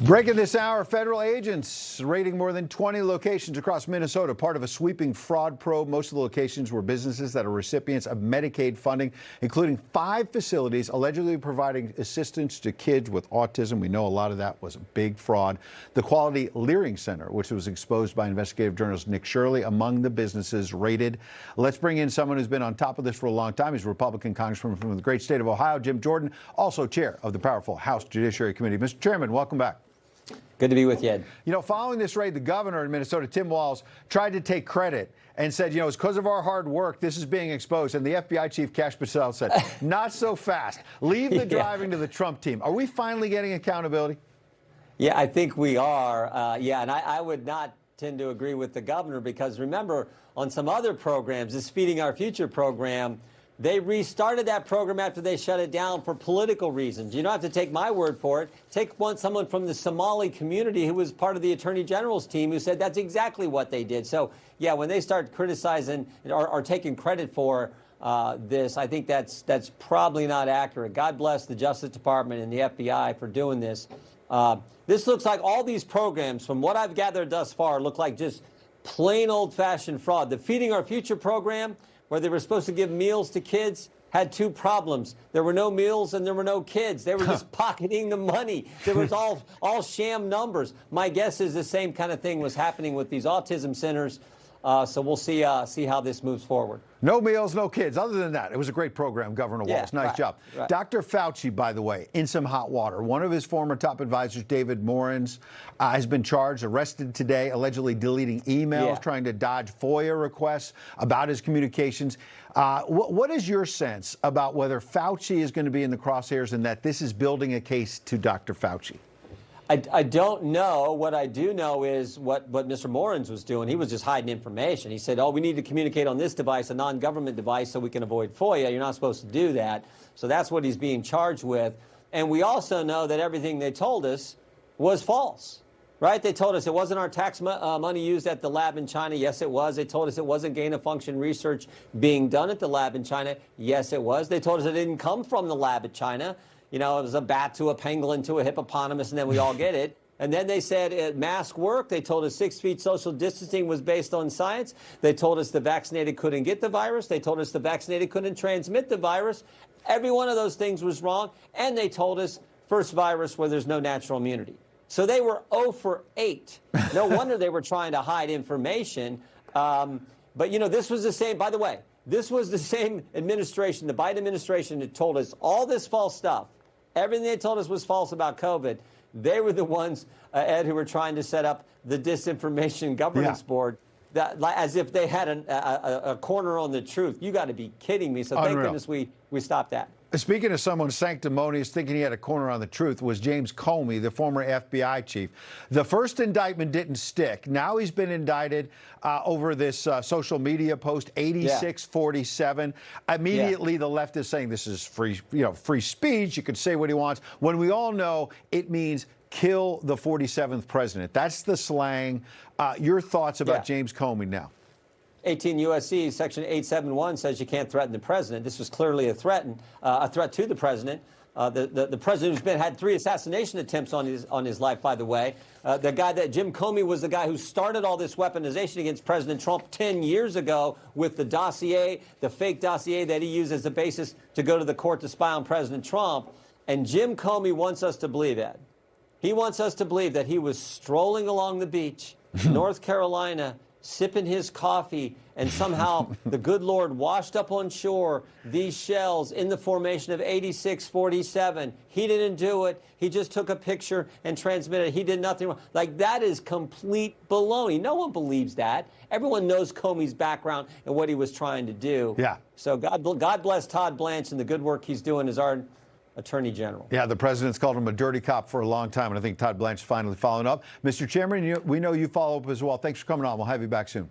Breaking this hour, federal agents raiding more than 20 locations across Minnesota, part of a sweeping fraud probe. Most of the locations were businesses that are recipients of Medicaid funding, including 5 facilities allegedly providing assistance to kids with autism. We know a lot of that was a big fraud. The Quality Learning Center, which was exposed by investigative journalist Nick Shirley, among the businesses raided. Let's bring in someone who's been on top of this for a long time. He's a Republican congressman from the great state of Ohio, Jim Jordan, also chair of the powerful House Judiciary Committee. Mr. Chairman, welcome back. Good to be with you, Ed. You know, following this raid, the governor in Minnesota, Tim Walz, tried to take credit and said, you know, it's because of our hard work, this is being exposed. And the FBI chief, Kash Patel, said, not so fast. Leave the driving to the Trump team. Are we finally getting accountability? Yeah, I think we are. And I would not tend to agree with the governor because, remember, on some other programs, this Feeding Our Future program, they restarted that program after they shut it down for political reasons. You don't have to take my word for it. Take someone from the Somali community who was part of the Attorney General's team who said that's exactly what they did. So, yeah, when they start criticizing or taking credit for this, I think that's probably not accurate. God bless the Justice Department and the FBI for doing this. This looks like all these programs, from what I've gathered thus far, look like just plain old-fashioned fraud. The Feeding Our Future program, where they were supposed to give meals to kids, had 2 problems. There were no meals and there were no kids. They were just pocketing the money. There was all sham numbers. My guess is the same kind of thing was happening with these autism centers. So we'll see how this moves forward. No meals, no kids. Other than that, it was a great program, Governor Walz. Nice job. Right. Dr. Fauci, by the way, in some hot water. One of his former top advisors, David Morans, has been charged, arrested today, allegedly deleting emails, trying to dodge FOIA requests about his communications. What is your sense about whether Fauci is going to be in the crosshairs and that this is building a case to Dr. Fauci? I don't know. What I do know is what Mr. Morans was doing. He was just hiding information. He said, oh, we need to communicate on this device, a non-government device, so we can avoid FOIA. You're not supposed to do that. So that's what he's being charged with. And we also know that everything they told us was false, right? They told us it wasn't our tax money used at the lab in China. Yes, it was. They told us it wasn't gain-of-function research being done at the lab in China. Yes, it was. They told us it didn't come from the lab at China. You know, it was a bat to a pangolin to a hippopotamus, and then we all get it. And then they said mask work. They told us 6 feet social distancing was based on science. They told us the vaccinated couldn't get the virus. They told us the vaccinated couldn't transmit the virus. Every one of those things was wrong. And they told us first virus where there's no natural immunity. So they were 0 for 8. No wonder they were trying to hide information. But, you know, this was the same, by the way, this was the same administration, the Biden administration, that told us all this false stuff. Everything they told us was false about COVID. They were the ones, Ed, who were trying to set up the Disinformation Governance Board, that, as if they had a corner on the truth. You got to be kidding me. So thank goodness we stopped that. Speaking of someone sanctimonious, thinking he had a corner on the truth, was James Comey, the former FBI chief. The first indictment didn't stick. Now he's been indicted over this social media post, 8647. Immediately, the left is saying this is free speech. You could say what he wants. When we all know it means kill the 47th president. That's the slang. Your thoughts about James Comey now? 18 U.S.C. Section 871 says you can't threaten the president. This was clearly a threat to the president. The president who's had 3 assassination attempts on his life, by the way. Jim Comey was the guy who started all this weaponization against President Trump 10 years ago with the dossier, the fake dossier that he used as the basis to go to the court to spy on President Trump. And Jim Comey wants us to believe that. He wants us to believe that he was strolling along the beach, North Carolina, sipping his coffee, and somehow the good Lord washed up on shore these shells in the formation of 8647. He didn't do it. He just took a picture and transmitted it. He did nothing wrong. Like, that is complete baloney. No one believes that. Everyone knows Comey's background and what he was trying to do. Yeah. So God bless Todd Blanche and the good work he's doing as our Attorney General. Yeah, the president's called him a dirty cop for a long time, and I think Todd Blanche is finally following up. Mr. Chairman, we know you follow up as well. Thanks for coming on. We'll have you back soon.